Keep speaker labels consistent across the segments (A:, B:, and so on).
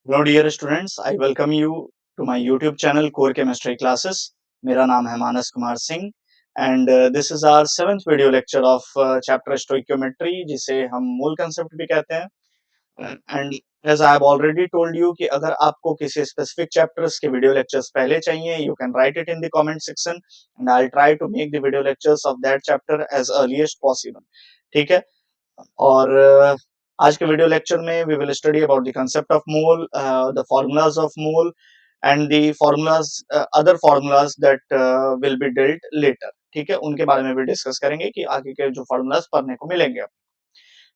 A: Hello dear students, I welcome you to my YouTube channel core chemistry classes. मेरा नाम है Manas Kumar Singh and this is our seventh video lecture of chapter stoichiometry, जिसे हम मूल concept भी कहते हैं। And as I have already told you कि अगर आपको किसी स्पेसिफिक चैप्टर्स के वीडियो लेक्चर्स पहले चाहिए, you can write it in the comment section and I will try to make the video lectures of that chapter as earliest possible. ठीक है। और आज के वीडियो लेक्चर में we will study about the concept of mole, the formulas of mole and the formulas, other formulas that will be dealt later. ठीक है, उनके बारे में भी डिस्कस करेंगे कि आगे के जो फॉर्मूलाज पढ़ने को मिलेंगे।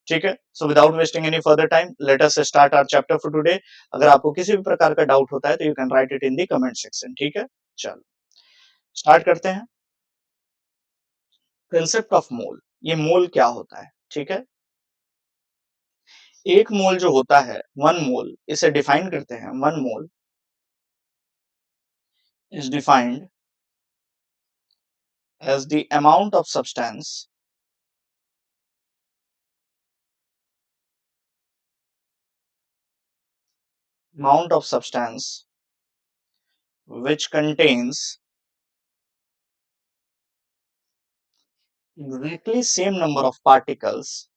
A: ठीक है, so without wasting any further time let us start our chapter for today. अगर आपको किसी भी प्रकार का डाउट होता है तो you can write it in the comment section. ठीक है, चलो स्टार्ट करते हैं। कंसेप्ट ऑफ मोल, ये मोल क्या होता है? ठीक है, एक मोल जो होता है, वन मोल, इसे डिफाइन करते हैं। One mole is defined as the amount of substance which contains exactly same number of particles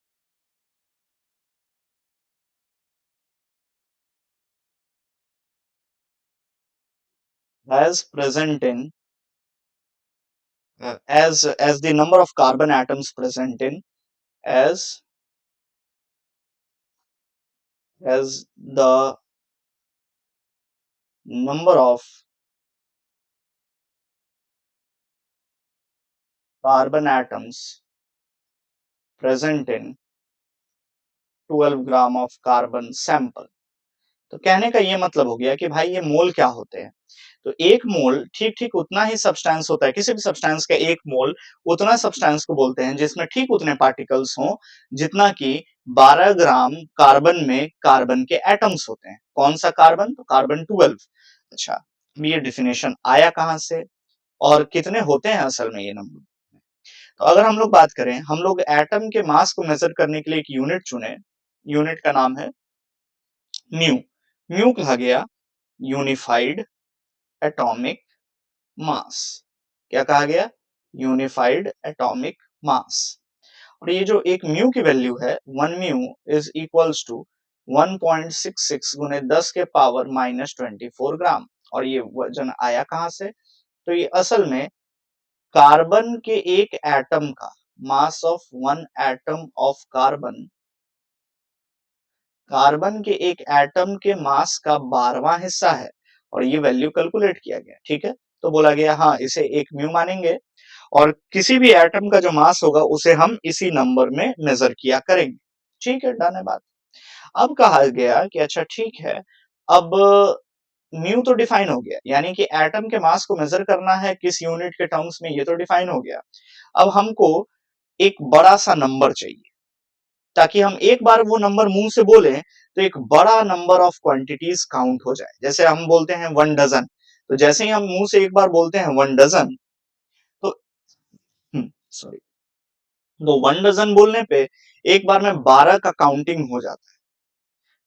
A: as present in as the number of carbon atoms present in as the number of carbon atoms present in 12 gram of carbon sample। तो कहने का ये मतलब हो गया कि भाई ये मोल क्या होते हैं। तो एक मोल ठीक ठीक उतना ही सब्सटेंस होता है, किसी भी सब्सटेंस का एक मोल उतना सब्सटेंस को बोलते हैं जिसमें ठीक उतने पार्टिकल्स हों जितना कि 12 ग्राम कार्बन में कार्बन के एटम्स होते हैं। कौन सा कार्बन? तो कार्बन 12। अच्छा, अब ये डिफिनेशन आया कहां से और कितने होते हैं असल में ये नंबर? तो अगर हम लोग बात करें, हम लोग एटम के मास को मेजर करने के लिए एक यूनिट चुने। यूनिट का नाम है म्यू। म्यू कहा गया यूनिफाइड एटॉमिक मास। क्या कहा गया? Unified atomic mass. और ये जो एक म्यू की वैल्यू है, 1 म्यू इज इक्वल्स टू 1.66 गुने 10 के पावर -24 ग्राम। और ये वजन आया कहां से? तो ये असल में कार्बन के एक एटम का mass of one atom of carbon, carbon के एक एटम के मास का 12वां हिस्सा है। और ये वैल्यू कैलकुलेट किया गया। ठीक है, तो बोला गया हाँ इसे एक म्यू मानेंगे और किसी भी एटम का जो मास होगा उसे हम इसी नंबर में मेजर किया करेंगे। ठीक है, डन है बात। अब कहा गया कि अच्छा ठीक है, अब म्यू तो डिफाइन हो गया, यानी कि एटम के मास को मेजर करना है किस यूनिट के टर्म्स में, ये तो डिफाइन हो गया। अब हमको एक बड़ा सा नंबर चाहिए ताकि हम एक बार वो नंबर मुंह से बोले तो एक बड़ा नंबर ऑफ क्वांटिटीज काउंट हो जाए। जैसे हम बोलते हैं 1 डजन, तो जैसे ही हम मुंह से एक बार बोलते हैं 1 डजन, तो सॉरी, तो 1 डजन बोलने पे एक बार में 12 का काउंटिंग हो जाता है।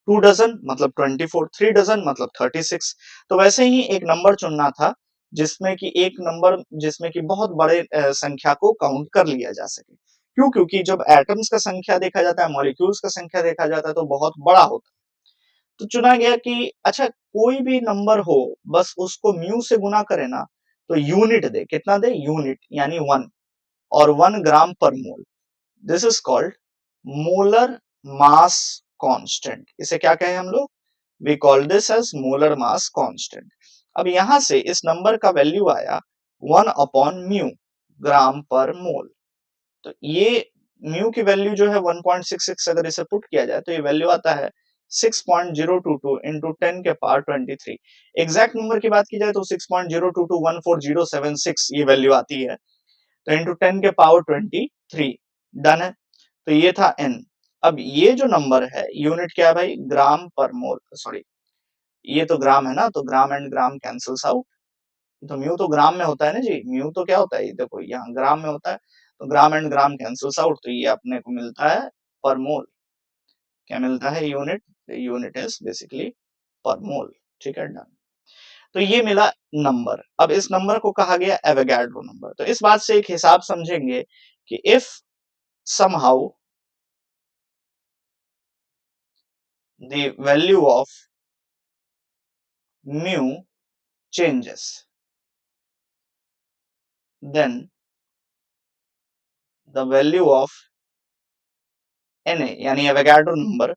A: 2 डजन मतलब 24, 3 डजन मतलब 36। तो वैसे ही एक नंबर चुनना था जिसमें कि एक नंबर जिसमें कि बहुत बड़े संख्या को काउंट कर लिया जा सके। क्यों? क्योंकि जब एटम्स का संख्या देखा जाता है, मॉलिक्यूल्स का संख्या देखा जाता है तो बहुत बड़ा होता है। तो चुना गया कि अच्छा कोई भी नंबर हो, बस उसको म्यू से गुना करे ना तो यूनिट दे। कितना दे? यूनिट, यानी 1 और 1 ग्राम पर mole. This is called molar mass constant. इसे क्या कहें हम लोग? We call this as molar mass constant. अब यहां से इस नंबर का वैल्यू आया 1/म्यू, ग्राम पर मोल। तो ये म्यू की वैल्यू जो है 1.66, अगर इसे पुट किया जाए तो ये वैल्यू आता है 6.022 इंटू 10 के पावर 23। एग्जैक्ट नंबर की बात की जाए तो 6.0221407 ये वैल्यू आती है, तो इंटू 10 के पावर 23। डन है। तो ये था n। अब ये जो नंबर है, यूनिट क्या है भाई? ग्राम पर मोल। सॉरी, ये तो ग्राम है ना, तो ग्राम एंड ग्राम कैंसल्स आउट। तो म्यू तो ग्राम में होता है ना जी, म्यू तो क्या होता है, ये देखो यहाँ ग्राम में होता है, तो ग्राम एंड ग्राम कैंसल्स आउट, तो ये अपने को मिलता है पर मोल। क्या मिलता है? यूनिट। यूनिट इज बेसिकली पर मोल। ठीक है, डन। तो ये मिला नंबर। अब इस नंबर को कहा गया एवोगाड्रो नंबर। तो इस बात से एक हिसाब समझेंगे कि if somehow the value of mu changes, then the value of Na यानी Avogadro number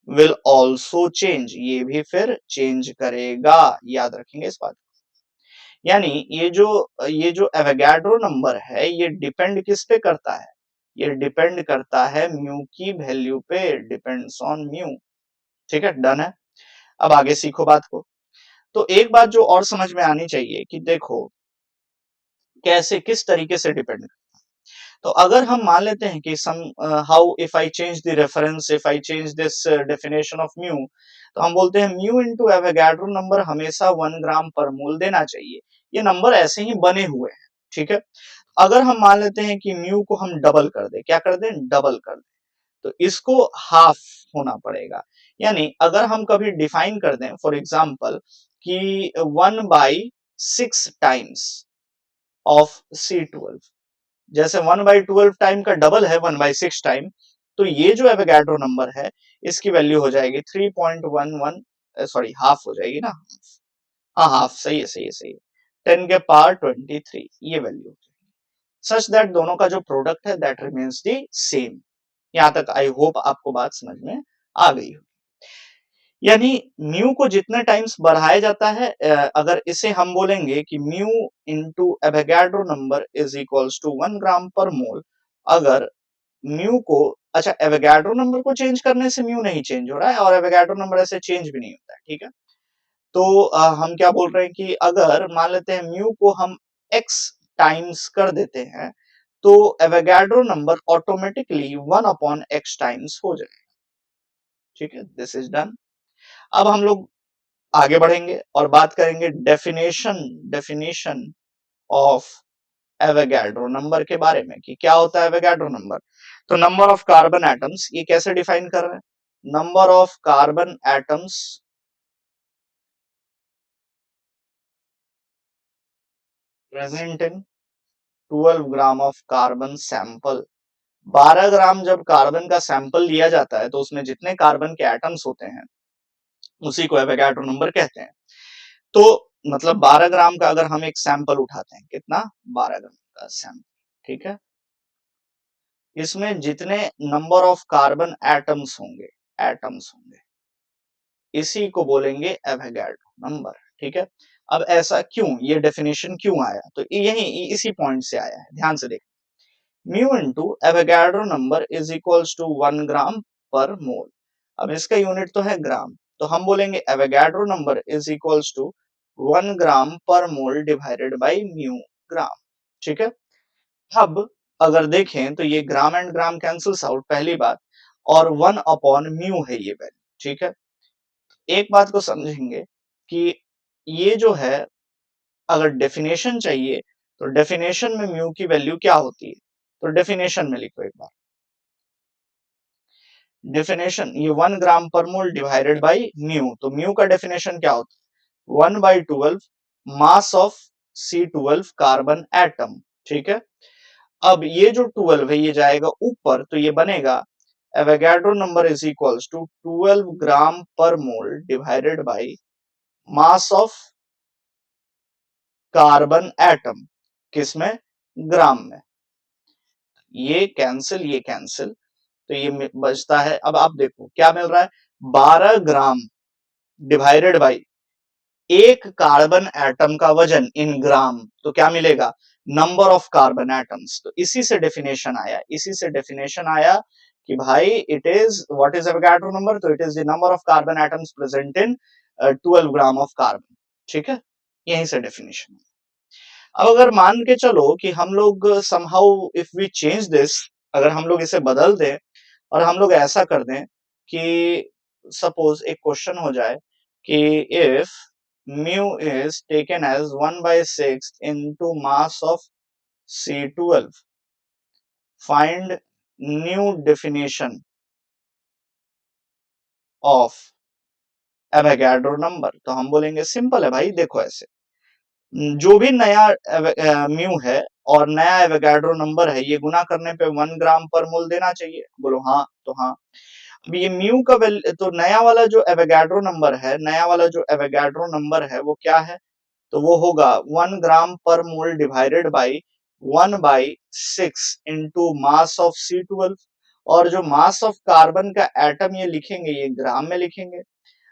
A: will also change, ये भी फिर चेंज करेगा। याद रखेंगे इस बात को। यानी ये जो एवोगाड्रो नंबर है ये डिपेंड किस पे करता है? ये डिपेंड करता है म्यू की वैल्यू पे, डिपेंड्स ऑन म्यू। ठीक है, डन है। अब आगे सीखो बात को। तो एक बात जो और समझ में आनी चाहिए कि देखो कैसे किस तरीके से डिपेंड। तो अगर हम मान लेते हैं कि somehow if I change the reference, if I change this definition of mu, तो हम बोलते हैं म्यू इनटू एवोगाड्रो नंबर हमेशा 1 ग्राम पर मोल देना चाहिए। ये नंबर ऐसे ही बने हुए हैं। ठीक है, अगर हम मान लेते हैं कि म्यू को हम डबल कर दें, क्या कर दें? डबल कर दें, तो इसको हाफ होना पड़ेगा। यानी अगर हम कभी डिफाइन कर दें फॉर एग्जांपल कि 1/6 टाइम्स ऑफ C12, जैसे 1/12 टाइम का डबल है 1/6 टाइम, तो ये जो एवोगाड्रो नंबर है इसकी वैल्यू हो जाएगी 3.11, सॉरी हाफ हो जाएगी ना। हाँ हाफ, सही है सही है सही है, 10 के पावर 23 ये वैल्यू, सच दैट दोनों का जो प्रोडक्ट है दैट रिमेन्स दी सेम। यहां तक आई होप आपको बात समझ में आ गई हो। यानी म्यू को जितने टाइम्स बढ़ाया जाता है, अगर इसे हम बोलेंगे कि mu into Avogadro number is equals to 1 gram पर मोल। अगर म्यू को, अच्छा एवोगाड्रो नंबर को चेंज करने से म्यू नहीं चेंज हो रहा है और एवोगाड्रो नंबर ऐसे चेंज भी नहीं होता है। ठीक है, तो हम क्या बोल रहे हैं कि अगर मान लेते हैं म्यू को हम x टाइम्स कर देते हैं तो Avogadro number automatically 1/x times हो जाएगा। ठीक है, दिस इज डन। अब हम लोग आगे बढ़ेंगे और बात करेंगे डेफिनेशन ऑफ एवोगाड्रो नंबर के बारे में कि क्या होता है एवोगाड्रो नंबर। तो नंबर ऑफ कार्बन एटम्स, ये कैसे डिफाइन कर रहे हैं? Number of carbon atoms present in 12 gram of carbon sample. 12 ग्राम जब कार्बन का सैंपल लिया जाता है तो उसमें जितने कार्बन के एटम्स होते हैं उसी को एवोगाड्रो नंबर कहते हैं। तो मतलब 12 ग्राम का अगर हम एक सैंपल उठाते हैं, कितना? 12 ग्राम का सैंपल। ठीक है, इसमें जितने नंबर ऑफ कार्बन एटम्स होंगे इसी को बोलेंगे एवोगाड्रो नंबर। ठीक है, अब ऐसा क्यों, ये डेफिनेशन क्यों आया? तो यही इसी पॉइंट से आया है, ध्यान से देख। Mu into Avogadro number is equals to 1 gram पर मोल। अब इसका यूनिट तो है ग्राम, तो हम बोलेंगे Avogadro number is equals to 1 gram पर mole divided by mu gram. ठीक है, अब अगर देखें तो ये gram and gram cancels out, पहली बात, और 1/म्यू है ये वैल्यू। ठीक है, एक बात को समझेंगे कि ये जो है अगर डेफिनेशन चाहिए तो डेफिनेशन में म्यू की वैल्यू क्या होती है? तो डेफिनेशन में लिखो एक बार, डेफिनेशन ये 1 ग्राम पर मोल डिवाइडेड बाय म्यू, तो म्यू का डेफिनेशन क्या होता है? 1/12 mass of C12 carbon atom. ठीक है, अब ये जो 12 है ये जाएगा ऊपर तो ये बनेगा Avogadro number is equals to 12 gram पर mole divided by mass of carbon atom, किसमें? ग्राम में। ये कैंसिल, तो ये बचता है। अब आप देखो क्या मिल रहा है, 12 ग्राम डिवाइडेड बाय एक कार्बन एटम का वजन इन ग्राम, तो क्या मिलेगा? Number of carbon atoms. तो इसी से डेफिनेशन आया कि भाई it is what is Avogadro number, तो it is the number of carbon atoms present in 12 gram of carbon. ठीक है, यहीं से डेफिनेशन। अब अगर मान के चलो कि हम लोग somehow if we change this, अगर हम लोग इसे बदल दें और हम लोग ऐसा कर दें कि सपोज एक क्वेश्चन हो जाए कि if mu is taken as 1/6 into mass of C12, find new definition of Avogadro number. तो हम बोलेंगे सिंपल है भाई, देखो ऐसे जो भी नया म्यू है और नया एवोगाड्रो नंबर है, ये गुना करने पे 1 ग्राम पर मोल देना चाहिए। बोलो हाँ, तो हाँ। अब ये म्यू का तो नया वाला जो एवोगाड्रो नंबर है, नया वाला जो एवोगाड्रो नंबर है वो क्या है? तो वो होगा 1 ग्राम पर mole divided by 1/6 into mass of C12। और जो मास ऑफ कार्बन का एटम ये लिखेंगे, ये ग्राम में लिखेंगे।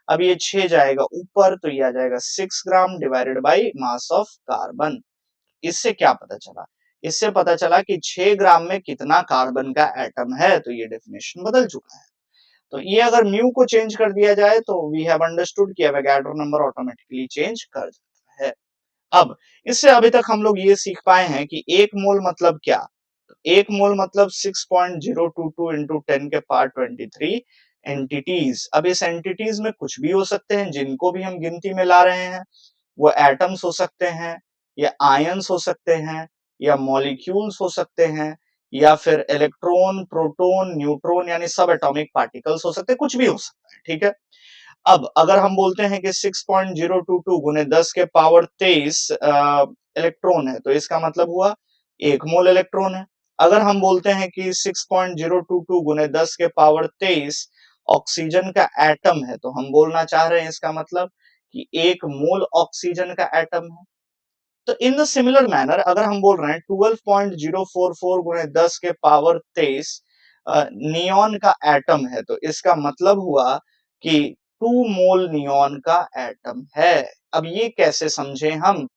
A: अब ये 6 जाएगा ऊपर, तो ये आ जाएगा 6 gram divided by mass of carbon. इससे क्या पता चला? इससे पता चला कि 6 ग्राम में कितना कार्बन का एटम है, तो ये डेफिनेशन बदल चुका है। तो ये अगर म्यू को चेंज कर दिया जाए तो वी हैव अंडरस्टूड कि एवोगाड्रो नंबर ऑटोमेटिकली चेंज कर जाता है। अब इससे अभी तक हम लोग ये सीख पाए हैं कि 1 मोल मतलब क्या? 1 मोल मतलब 6.022 into 10 के पावर 23 एंटिटीज। अब इस एंटिटीज में कुछ भी हो सकते हैं, जिनको भी हम गिनती में ला रहे हैं। वो एटम्स हो सकते हैं, या आयंस हो सकते हैं, या मॉलिक्यूल्स हो सकते हैं, या फिर इलेक्ट्रॉन, प्रोटॉन, न्यूट्रॉन यानी सब एटॉमिक पार्टिकल्स हो सकते हैं, कुछ भी हो सकता है, ठीक है। अब अगर हम बोलते हैं कि 6.022 गुने 10 के पावर 23 इलेक्ट्रॉन है, तो इसका मतलब हुआ 1 मोल इलेक्ट्रॉन है। अगर हम बोलते हैं कि 6.022 गुने 10 के पावर 23 ऑक्सीजन का एटम है, तो हम बोलना चाह रहे हैं इसका मतलब कि 1 मोल ऑक्सीजन का एटम है। तो इन द सिमिलर मैनर अगर हम बोल रहे हैं 12.044 गुने 10 के पावर 23 नियॉन का एटम है, तो इसका मतलब हुआ कि 2 मोल नियॉन का एटम है। अब ये कैसे समझे हम?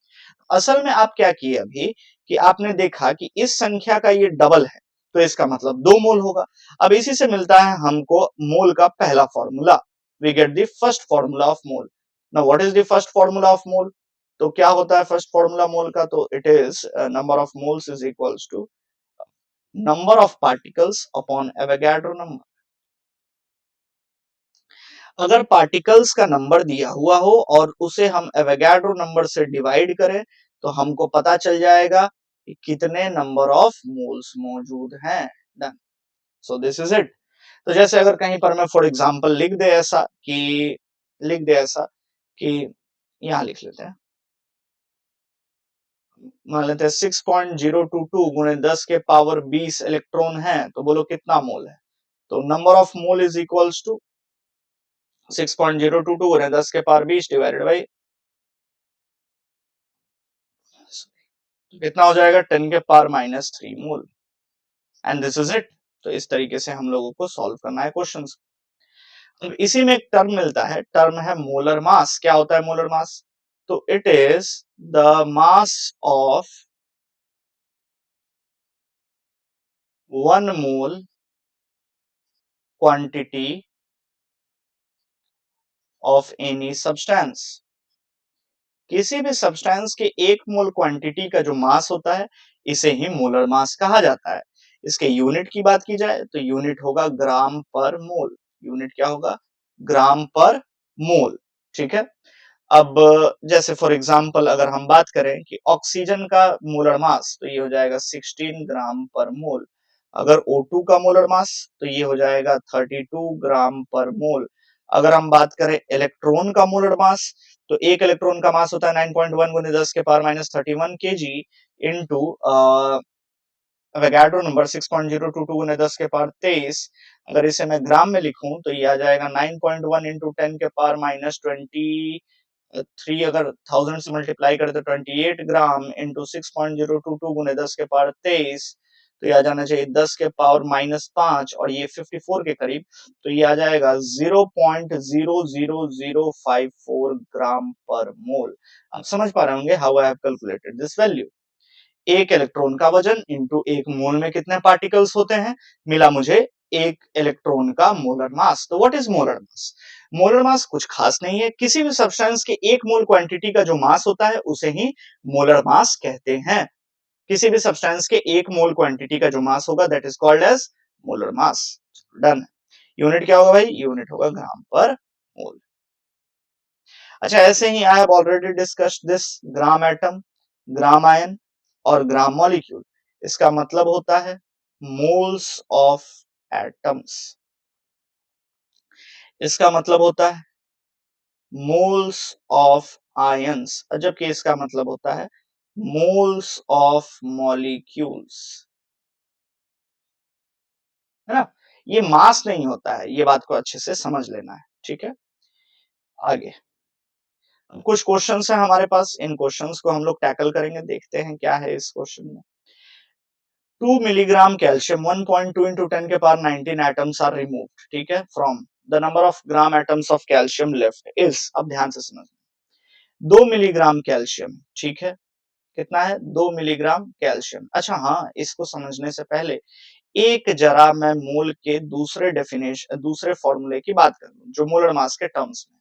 A: असल में आप क्या किए अभी कि आपने देखा कि इस संख्या का ये डबल है, तो इसका मतलब 2 मोल होगा। अब इसी से मिलता है हमको मोल का पहला formula. We get the first formula of mole. Now what is the first formula of mole? तो क्या होता है फर्स्ट फॉर्मूला मोल का? तो it is number of moles is equals to number of particles upon Avogadro number. अगर particles का number दिया हुआ हो और उसे हम एवोगाड्रो नंबर से डिवाइड करें, तो हमको पता चल जाएगा कि कितने नंबर ऑफ मोल्स मौजूद हैं। Done. So this is it. तो जैसे अगर कहीं पर मैं फॉर एग्जांपल लिख दे ऐसा कि यहां लिख लेते हैं, मान लेते हैं 6.022 गुणे 10 के पावर 20 इलेक्ट्रॉन है, तो बोलो कितना मोल है? तो number of mole is equals to 6.022 गुणे 10 के पावर 20 डिवाइडेड बाई कितना हो जाएगा? 10 के power -3 mole. And this is it. तो इस तरीके से हम लोगों को सॉल्व करना है क्वेश्चंस। अब इसी में एक टर्म मिलता है, टर्म है मोलर मास। क्या होता है मोलर मास? तो it is the mass of 1 mole quantity of any substance. किसी भी सब्सटेंस के 1 मोल क्वांटिटी का जो मास होता है, इसे ही मोलर मास कहा जाता है। इसके यूनिट की बात की जाए तो यूनिट होगा ग्राम पर मोल। यूनिट क्या होगा? ग्राम पर मोल। ठीक है। अब जैसे फॉर एग्जांपल अगर हम बात करें कि ऑक्सीजन का मोलर मास, तो ये हो जाएगा 16 ग्राम पर मोल। अगर O2 का मोलर मास, तो ये हो जाएगा 32 ग्राम पर मोल। अगर हम बात करें इलेक्ट्रॉन का मोलर मास, तो एक इलेक्ट्रॉन का मास होता है 9.1 गुने 10 के power -31 KG into Avogadro number 6.022 गुने 10 के पावर 23। अगर इसे मैं ग्राम में लिखूं तो ये आ जाएगा 9.1 इंटू 10 के पावर -23। अगर 1000 से मल्टीप्लाई करें तो 28 ग्राम इंटू 6.022 गुने 10 के पावर 23। तो ये आ जाना चाहिए 10 के पावर -5 और ये 54 के करीब। तो ये आ जाएगा 0.00054 ग्राम पर मोल। आप समझ पा रहे होंगे how I have calculated this value. एक इलेक्ट्रॉन का वजन इंटू एक मोल में कितने पार्टिकल्स होते हैं, मिला मुझे एक इलेक्ट्रॉन का मोलर मास। तो what is molar mass? Molar mass कुछ खास नहीं है, किसी भी सब्सटेंस के 1 मोल क्वांटिटी का जो मास होता है उसे ही मोलर मास कहते हैं। किसी भी सब्सटेंस के 1 मोल क्वांटिटी का जो मास होगा that is called as molar mass. Done. Unit क्या होगा भाई? यूनिट होगा ग्राम पर मोल। अच्छा, ऐसे ही I have already discussed this gram atom, gram ion और ग्राम मॉलिक्यूल। इसका मतलब होता है मोल्स ऑफ एटम्स। इसका मतलब होता है मोल्स ऑफ आयंस, जबकि इसका मतलब होता है मोल्स ऑफ मॉलिक्यूल्स, है ना। ये मास नहीं होता है, ये बात को अच्छे से समझ लेना है, ठीक है। आगे कुछ क्वेश्चंस हैं हमारे पास, इन क्वेश्चंस को हम लोग टैकल करेंगे, देखते हैं क्या है इस क्वेश्चन में। 2 मिलीग्राम कैल्शियम 1.2 into 10 के पावर 19 एटम्स आर रिमूव्ड, ठीक है, from the number of gram atoms of calcium left is, अब ध्यान से समझ, 2 मिलीग्राम कैल्शियम, ठीक है, कितना है 2 मिलीग्राम कैल्शियम। अच्छा हाँ, इसको समझने से पहले एक जरा मैं मोल के दूसरे डेफिनेशन, दूसरे फॉर्मूले की बात कर लूं, जो मोलर मास के टर्म्स में,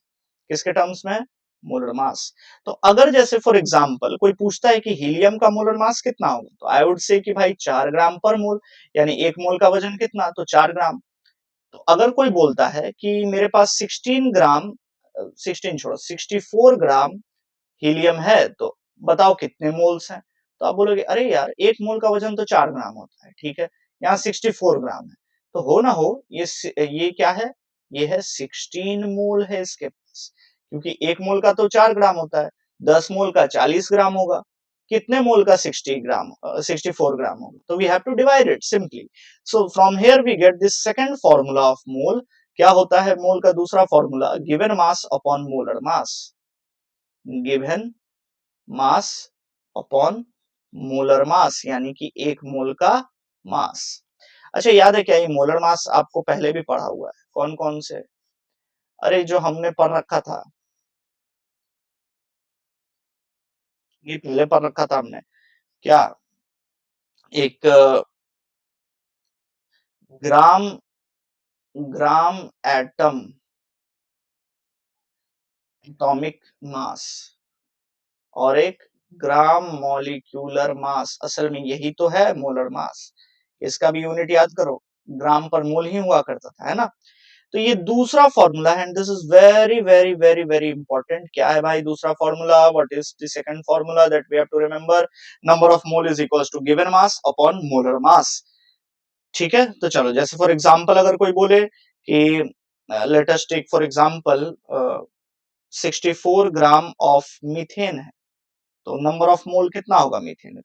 A: किसके टर्म्स में, मोलर मास। तो अगर जैसे फॉर एग्जांपल कोई पूछता है कि हीलियम का मोलर मास कितना होगा, तो आई वुड से कि भाई 4 ग्राम पर मोल, यानी एक मोल का वजन कितना, तो 4 ग्राम। तो अगर कोई बोलता है कि मेरे पास 16 ग्राम, 16 छोड़ो 64 ग्राम हीलियम है, तो बताओ कितने मोल्स हैं। तो आप बोलोगे अरे यार एक मोल का वजन तो 4 ग्राम होता है, ठीक है, यहाँ 64 ग्राम है, तो हो ना हो ये क्या है, ये है 16 मोल है इसके पास, क्योंकि एक मोल का तो 4 ग्राम होता है, 10 मोल का 40 ग्राम होगा, कितने मोल का 64 ग्राम होगा, तो we have to divide it simply. So from here we get this second formula of mole. क्या होता है मोल का दूसरा formula, given mass upon molar mass, given mass upon molar mass, यानी कि एक मोल का मास। अच्छा याद है क्या, ये मोलर मास आपको पहले भी पढ़ा हुआ है, कौन कौन से, अरे जो हमने पढ़ रखा था, ये पहले पढ़ रखा था हमने, क्या, एक ग्राम, ग्राम एटम एटॉमिक मास और एक ग्राम मॉलिक्यूलर मास, असल में यही तो है मोलर मास। इसका भी यूनिट याद करो, ग्राम पर मोल ही हुआ करता था, है ना। तो ये दूसरा फॉर्मूला है, and this is very very very very important. क्या है भाई दूसरा formula, what is the second formula that we have to remember, number of mole is equals to given mass upon molar mass, ठीक है। तो चलो जैसे फॉर एग्जांपल अगर कोई बोले कि let us take for example 64 gram of methane है, तो नंबर ऑफ मोल कितना होगा मीथेन का,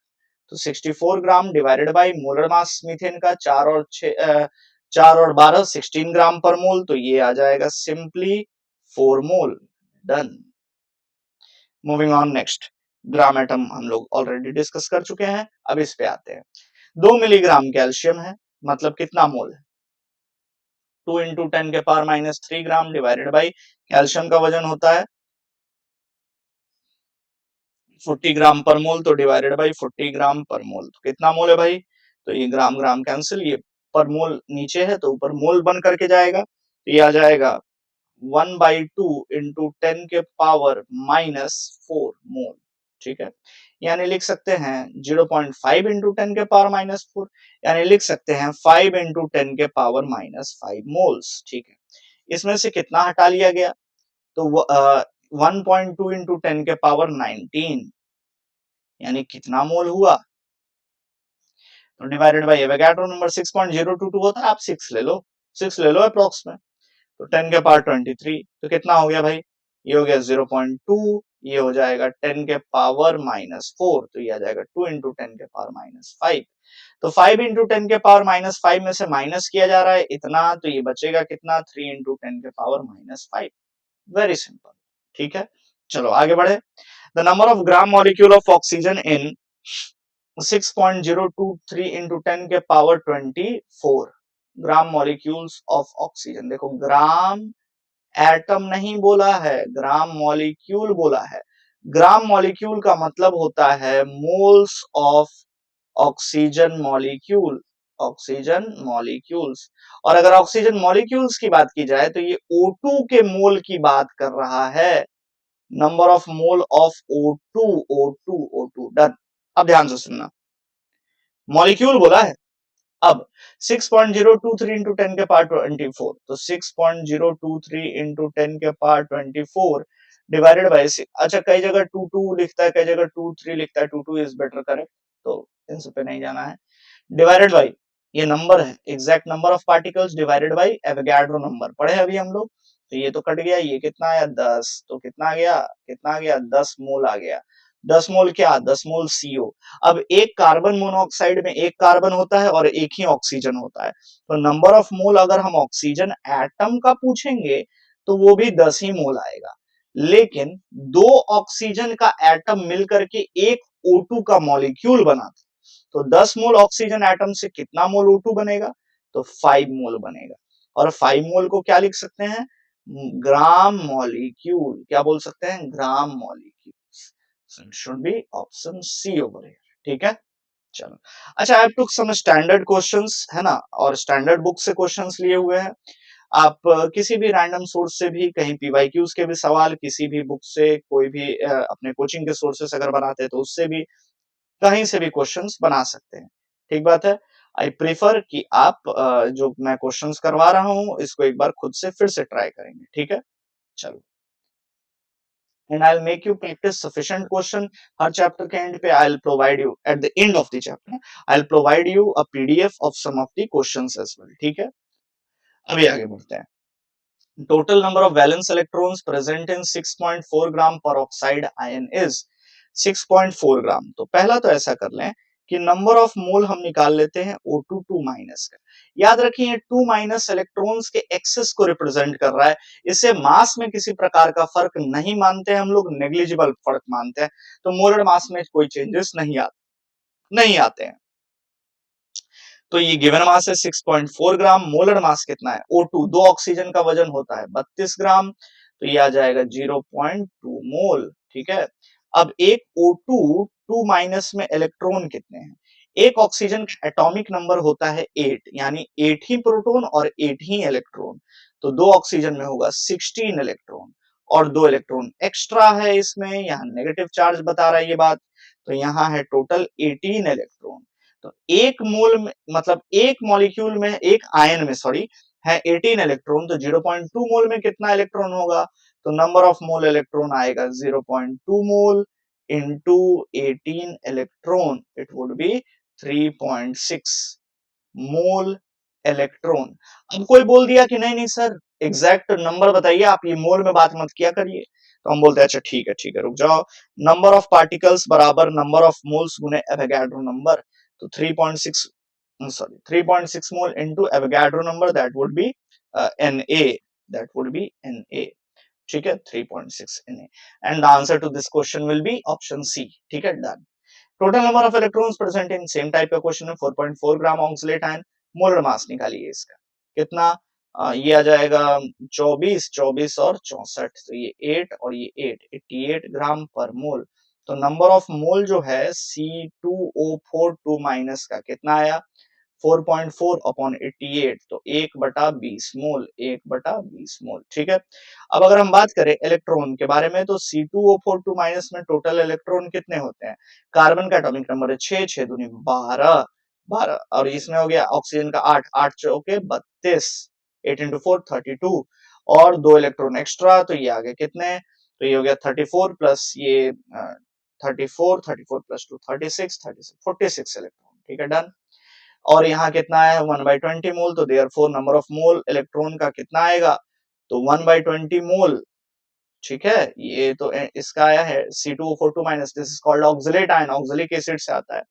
A: तो 64 ग्राम divided by molar mass methane का 4 और 12 16 ग्राम पर मोल, तो ये आ जाएगा simply 4 mole, done. Moving on next, gram atom हम लोग ऑलरेडी डिस्कस कर चुके हैं, अब इस पे आते हैं। 2 मिलीग्राम कैल्शियम है, मतलब कितना मोल है, 2 इंटू 10 के power minus 3 gram divided by calcium का वजन होता है 40 ग्राम पर मोल, तो डिवाइडेड बाई 40 ग्राम पर मोल, तो कितना मोल है भाई, तो ये ग्राम ग्राम कैंसिल, ये पर मोल नीचे है तो ऊपर मोल बन करके जाएगा, तो ये आ जाएगा 1/2 इंटू 10 के पावर माइनस 4 मोल, ठीक है। यानी लिख सकते हैं 0.5 इंटू 10 के पावर माइनस 4, यानी लिख सकते हैं 5 इंटू 10 के पावर माइनस 5 मोल्स, ठीक है। इसमें से कितना हटा लिया गया, तो 1.2 इंटू 10 के पावर 19, यानी कितना मोल हुआ, तो डिवाइडेड बाय एवोगाड्रो नंबर 6.022 होता है, आप 6 ले लो, 6 ले लो अप्रोक्स में, तो 10 के पावर 23, तो कितना हो गया भाई, ये हो गया 0.2, ये हो जाएगा 10 के पावर माइनस 4, तो ये आ जाएगा 2 इंटू 10 के पावर माइनस 5, तो 5 इंटू 10 के पावर माइनस 5 में से माइनस किया जा रहा है इतना, तो ये बचेगा कितना 3 इंटू 10 के पावर माइनस 5, वेरी सिंपल, ठीक है। चलो आगे बढ़े, the number of gram molecule of oxygen in 6.023 into 10 के power 24 gram molecules of oxygen, देखो ग्राम एटम नहीं बोला है, ग्राम मॉलिक्यूल बोला है। ग्राम मॉलिक्यूल का मतलब होता है moles of oxygen molecule, oxygen molecules. और अगर ऑक्सीजन मॉलिक्यूल्स की बात की जाए तो ये O2 के मोल की बात कर रहा है, number of mole of O2, O2, O2, done. अब ध्यान से सुनना, मॉलिक्यूल बोला है, अब 6.023 इंटू 10 के पावर 24, तो 6.023 इंटू 10 के पावर 24 डिवाइडेड बाय, अच्छा कई जगह 22 लिखता है, कई जगह 23 लिखता है, 22 इज बेटर करेक्ट, तो इन सब पे नहीं जाना है, डिवाइडेड बाय, ये नंबर है exact number of particles divided by Avogadro number, पढ़े अभी हम लोग, तो ये तो कट गया, ये कितना आया 10, तो कितना आ गया 10 मोल आ गया। 10 मोल क्या, 10 मोल CO। अब एक कार्बन मोनोऑक्साइड में एक कार्बन होता है और एक ही ऑक्सीजन होता है, तो नंबर ऑफ मोल अगर हम ऑक्सीजन एटम का पूछेंगे तो वो भी 10 ही मोल आएगा। लेकिन दो ऑक्सीजन का एटम मिलकर के एक O2 का मॉलिक्यूल बना, तो 10 मोल ऑक्सीजन एटम से कितना मोल O2 बनेगा, तो 5 मोल बनेगा। और 5 मोल को क्या लिख सकते हैं, ग्राम मॉलिक्यूल, क्या बोल सकते हैं, gram molecule. Should be option C over here, ठीक है। चलो, अच्छा, आई टुक सम स्टैंडर्ड क्वेश्चंस, है ना, और स्टैंडर्ड बुक से क्वेश्चंस लिए हुए हैं। आप किसी भी रैंडम सोर्स से भी, कहीं पीवाईक्यूज के भी सवाल, किसी भी बुक से, कोई भी अपने कोचिंग के सोर्सेस अगर बनाते हैं तो उससे भी, कहीं से भी क्वेश्चंस बना सकते हैं, ठीक बात है। आई प्रेफर कि आप जो मैं क्वेश्चंस करवा रहा हूं इसको एक बार खुद से फिर से ट्राई करेंगे, ठीक है। चलो, and I will make you practice sufficient question. हर चैप्टर के एंड पे I will provide you, at the end of the chapter I will provide you a PDF of some of the questions as well, ठीक है। अभी आगे बढ़ते हैं। Total number of valence electrons present in 6.4 ग्राम पर oxide ion is 6.4 ग्राम। तो पहला तो ऐसा कर लें कि नंबर ऑफ मोल हम निकाल लेते हैं O2 2 माइनस का। याद रखिए 2 माइनस इलेक्ट्रॉन्स के एक्सेस को रिप्रेजेंट कर रहा है, इसे मास में किसी प्रकार का फर्क नहीं मानते हम लोग, नेग्लिजिबल फर्क मानते हैं, तो मोलर मास में कोई चेंजेस नहीं आते हैं। तो ये गिवन मास है 6.4 ग्राम, मोलर मास कितना है O2, दो ऑक्सीजन का वजन होता है 32 ग्राम, तो ये आ जाएगा 0.2 मोल, ठीक है। अब एक O2 2 माइनस में इलेक्ट्रॉन कितने हैं, एक ऑक्सीजन का एटॉमिक नंबर होता है 8, यानी 8 ही प्रोटॉन और 8 ही इलेक्ट्रॉन, तो दो ऑक्सीजन में होगा 16 इलेक्ट्रॉन, और दो इलेक्ट्रॉन एक्स्ट्रा है इसमें, यहाँ नेगेटिव चार्ज बता रहा है ये बात, तो यहाँ है टोटल 18 इलेक्ट्रॉन। तो एक मोल में, मतलब एक मॉलिक्यूल में, एक आयन में सॉरी, है 18 इलेक्ट्रॉन, तो 0.2 मोल में कितना इलेक्ट्रॉन होगा, तो नंबर ऑफ मोल इलेक्ट्रॉन आएगा 0.2 mole into 18 electron, it would be 3.6 mole electron. अब कोई बोल दिया कि नहीं नहीं सर एग्जैक्ट नंबर बताइए, आप ये मोल में बात मत किया करिए, तो हम बोलते हैं अच्छा ठीक है रुक जाओ, नंबर ऑफ पार्टिकल्स बराबर नंबर ऑफ मोल्स गुने एवोगाड्रो नंबर, तो 3.6 sorry 3.6 mole into Avogadro number, that would be Na, that would be Na, ठीक है, 3.6 Na, and the answer to this question will be option C, ठीक है, done। Total number of electrons present in same type का question है, 4.4 ग्राम oxalate ion, molar mass निकालिए इसका कितना, ये आ जाएगा 24, 24 और 64, तो ये 8 और ये 8, 88 ग्राम पर मोल। तो नंबर ऑफ मोल जो है C2O4 2 माइनस का कितना आया, 4.4 अपॉन 88, तो 1/20 मोल, 1/20 मोल, ठीक है। अब अगर हम बात करें इलेक्ट्रॉन के बारे में, तो C2O4 2 माइनस में टोटल इलेक्ट्रॉन कितने होते हैं, कार्बन का एटॉमिक नंबर है 6, 6 दूनी 12, 12, और इसमें हो गया ऑक्सीजन का 8, 8 चौके 32, 8 into 4 32, और दो इलेक्ट्रॉन एक्स्ट्रा, तो ये आ गए कितने, तो ये हो गया 34 प्लस ये 34, 34 प्लस 2 36, 36 46 इलेक्ट्रॉन, ठीक है, डन। और यहाँ कितना है 1/20 मोल, तो therefore number of mole electron का कितना आएगा, तो 1/20 मोल, ठीक है। ये तो इसका आया है C2O4 minus, this is called oxalate ion, oxalic acid से आता है,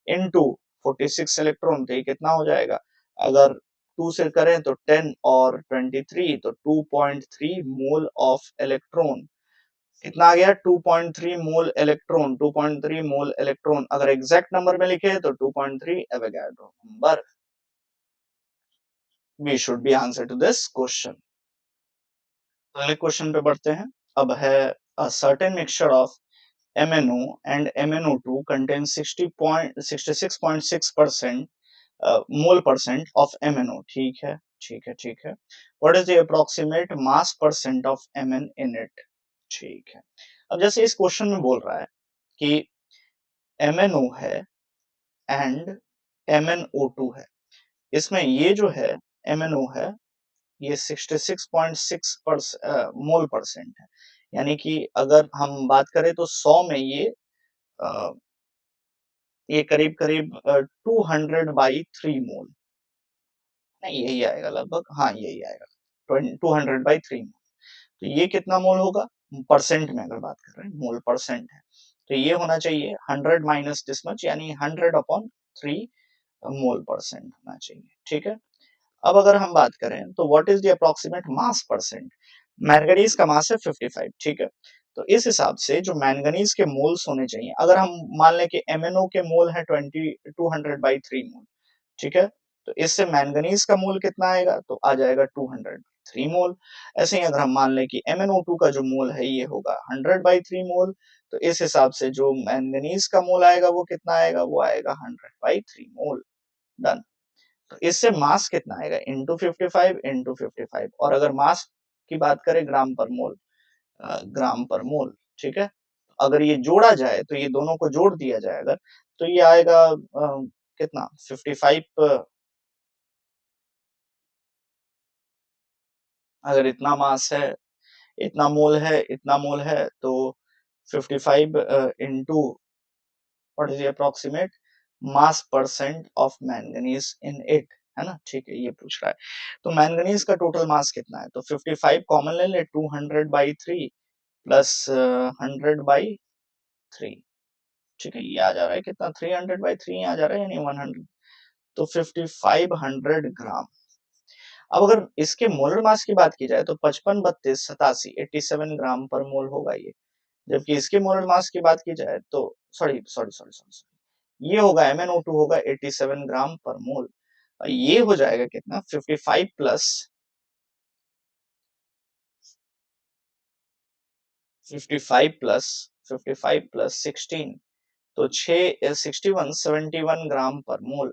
A: इनटू 46 इलेक्ट्रॉन, तो ये कितना हो जाएगा, अगर 2 से करें तो 10 और 23, तो 2.3 मोल ऑफ इलेक्ट्रॉन, कितना आ गया 2.3 मोल इलेक्ट्रॉन, 2.3 मोल इलेक्ट्रॉन, अगर एग्जैक्ट नंबर में लिखे तो 2.3 Avogadro number. We should be answer to this question। अगले क्वेश्चन पे बढ़ते हैं। अब है a certain mixture of MnO and MnO2 contains 66.6% mole percent of MnO, ठीक है, ठीक है। What is the approximate mass percent of Mn in it, ठीक है। अब जैसे इस क्वेश्चन में बोल रहा है कि MnO है एंड MnO2 है, इसमें ये जो है MnO है, ये 66.6 मोल परसेंट है, यानी कि अगर हम बात करें तो 100 में ये करीब करीब 200/3 मोल, नहीं यही आएगा लगभग, हाँ यही आएगा 200/3 मोल, तो ये कितना मोल होगा, परसेंट में अगर बात कर रहे हैं, मोल परसेंट है, तो ये होना चाहिए 100 माइनस दिस मच, यानी 100/3 मोल परसेंट होना चाहिए, ठीक है। अब अगर हम बात करें तो what is the approximate mass percent, manganese का मास है 55, ठीक है। तो इस हिसाब से जो मैंगनीज के मोल्स होने चाहिए, अगर हम मान लें कि MnO के मोल है 200/3 मोल, ठीक है, तो इससे मैंगनीज का मोल कितना आएगा, तो आ जाएगा 200/3 मोल। ऐसे ही अगर हम मान लें कि MnO2 का जो मोल है ये होगा 100/3 मोल, तो इस हिसाब से जो मैंगनीज का मोल आएगा वो कितना आएगा, वो आएगा 100/3 मोल। डन। तो इससे मास कितना आएगा, इंटू 55 इंटू 55, और अगर मास की बात करें ग्राम पर मोल, ग्राम पर मोल, ठीक है। अगर ये जोड़ा जाए तो ये दोनों को जोड़ दिया जाए अगर, तो ये आएगा कितना 55, अगर इतना मास है, इतना मोल है, इतना मोल है, तो 55 into what is approximate mass percent of manganese in it, है ना, ठीक है, ये पूछ रहा है। तो मैंगनीज का टोटल मास कितना है, तो 55 कॉमन ले ले, 200/3 प्लस 100/3, ठीक है, ये आ जा रहा है कितना, 300/3 आ जा रहा है, यानी 100, तो 5500 ग्राम। अब अगर इसके मोलर मास की बात की जाए तो 55 32 87 ग्राम पर मोल होगा ये, जबकि इसके मोलर मास की बात की जाए तो सॉरी सॉरी सॉरी सॉरी, ये होगा MnO2 होगा 87 ग्राम पर मोल। ये हो जाएगा कितना, 55 प्लस 55 प्लस 55 प्लस 16, तो 61 ग्राम पर मोल।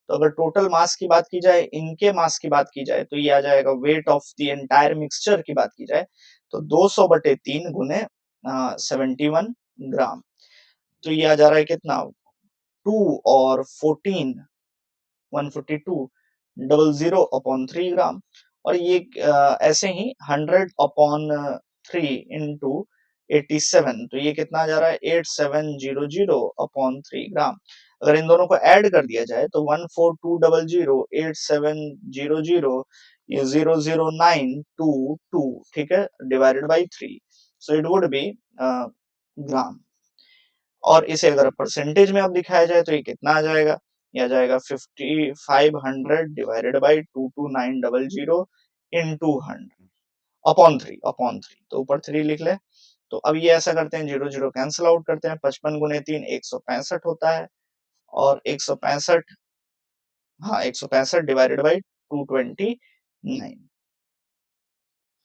A: तो अगर टोटल मास की बात की जाए, इनके मास की बात की जाए, तो ये आ जाएगा weight of the entire mixture की बात की जाए तो 200/3 गुने 71 ग्राम, तो ये आ जा रहा है कितना, 2 और 14 142 00/3 ग्राम, और ये ऐसे ही 100/3 इंटू 87, तो ये कितना आ जा रहा है 8700/3 ग्राम। अगर इन दोनों को ऐड कर दिया जाए तो 14200 8700 ये 00922, ठीक है, divided by 3, so it would be gram. और इसे अगर परसेंटेज में अब दिखाया जाए तो ये कितना आ जाएगा, ये आ जाएगा 5500 डिवाइडेड बाई 22900 इंटू 100/3 तो ऊपर 3 लिख ले। तो अब ये ऐसा करते हैं, जीरो जीरो कैंसिल आउट करते हैं, 55 × 3 165 होता है, और 165, हाँ 165 डिवाइडेड बाई 229,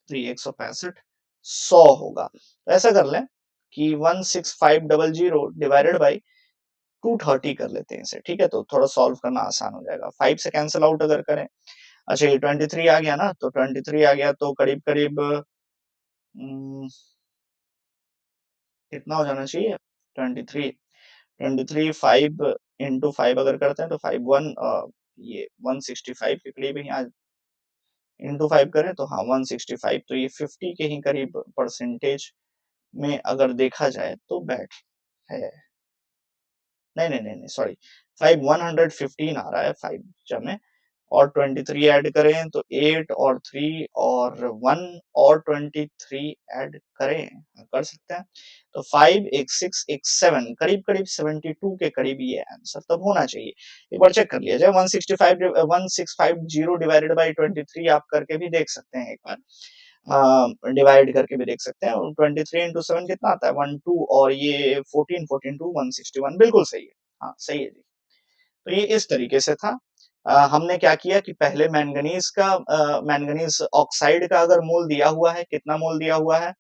A: तो ये 165 100 होगा। तो ऐसा कर लें कि 16500 डिवाइडेड बाई 230 कर लेते हैं इसे, ठीक है, तो थोड़ा सॉल्व करना आसान हो जाएगा। 5 से कैंसिल आउट अगर करें, अच्छा ये 23 आ गया ना, तो 23 आ गया तो करीब करीब कितना हो जाना चाहिए, 23 23 5 इंटू 5 अगर करते हैं तो 51 ये 165 के करीब ही, इंटू 5 करें तो हाँ 165, तो ये 50 के ही करीब परसेंटेज में अगर देखा जाए तो बैठ है, नहीं नहीं नहीं नहीं सॉरी, 115 आ रहा है 5 जमे, और 23 ऐड करें तो 8 और 3 और 1 और 23 ऐड करें, कर सकते हैं, तो 5 एक 6 एक 7 करीब करीब 72 के करीब ये आंसर तब होना चाहिए। एक बार चेक कर लिया जाए, 1650 डिवाइडेड बाई 23 आप करके भी देख सकते हैं एक बार, डिवाइड करके भी देख सकते हैं, 23 इंटू 7 कितना आता है 12, और ये 14 14 टू 161, बिल्कुल सही है, हाँ सही है जी। तो ये इस तरीके से था। हमने क्या किया कि पहले मैंगनीज ऑक्साइड का अगर मोल दिया हुआ है, कितना मोल दिया हुआ है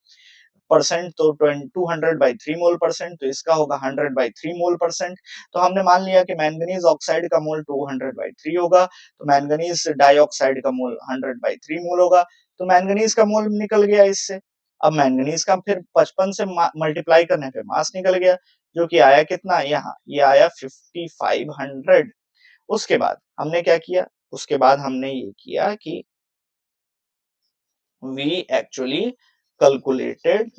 A: परसेंट, तो 200/3 मोल परसेंट, तो इसका होगा 100/3 मोल परसेंट। तो हमने मान लिया कि मैंगनीज ऑक्साइड का मोल 200/3 होगा, तो मैंगनीज डाइऑक्साइड का मोल 100/3 मोल होगा, तो मैंगनीज का मोल निकल गया इससे। अब मैंगनीज का फिर 55 से मल्टीप्लाई करने पे मास निकल गया, जो कि आया कितना, यहाँ ये आया 5500। उसके बाद हमने क्या किया, उसके बाद हमने ये किया कि we actually calculated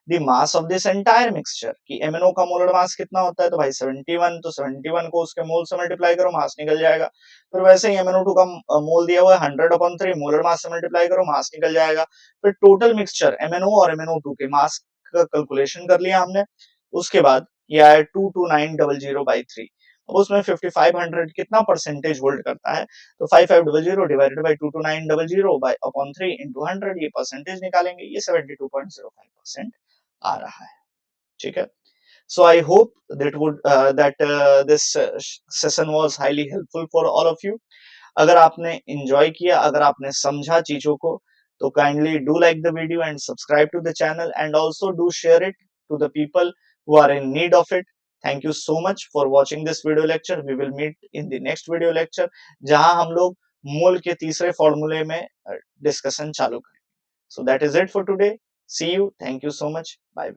A: the mass of this entire mixture कि MnO का मोलर मास कितना होता है, तो भाई 71, तो 71 को उसके मोल से मल्टीप्लाई करो, मास निकल जाएगा। फिर वैसे ही MnO2 का मोल दिया हुआ है 100/3, मोलर मास से मल्टीप्लाई करो, मास निकल जाएगा। फिर टोटल मिक्सचर MnO और MnO2 के मास का कैलकुलेशन कर लिया हमने। उसके बाद ये आया 22900/3। अब उसमें 5500 कितना परसेंटेज होल्ड करता है, तो 5500 divided by 22900 by upon 3 into 100, ये परसेंटेज निकालेंगे, ये 72.05% आ रहा है। ठीक है। So I hope that this session was highly helpful for all of you. अगर आपने enjoy किया, अगर आपने समझा चीजों को, तो kindly do like the video and subscribe to the channel, and also do share it to the people who are in need of it. Thank you so much for watching this video lecture. We will meet in the next video lecture, जहां हम लोग मोल के तीसरे फॉर्मूले में discussion चालू करेंगे. So that is it for today. See you. Thank you so much. Bye.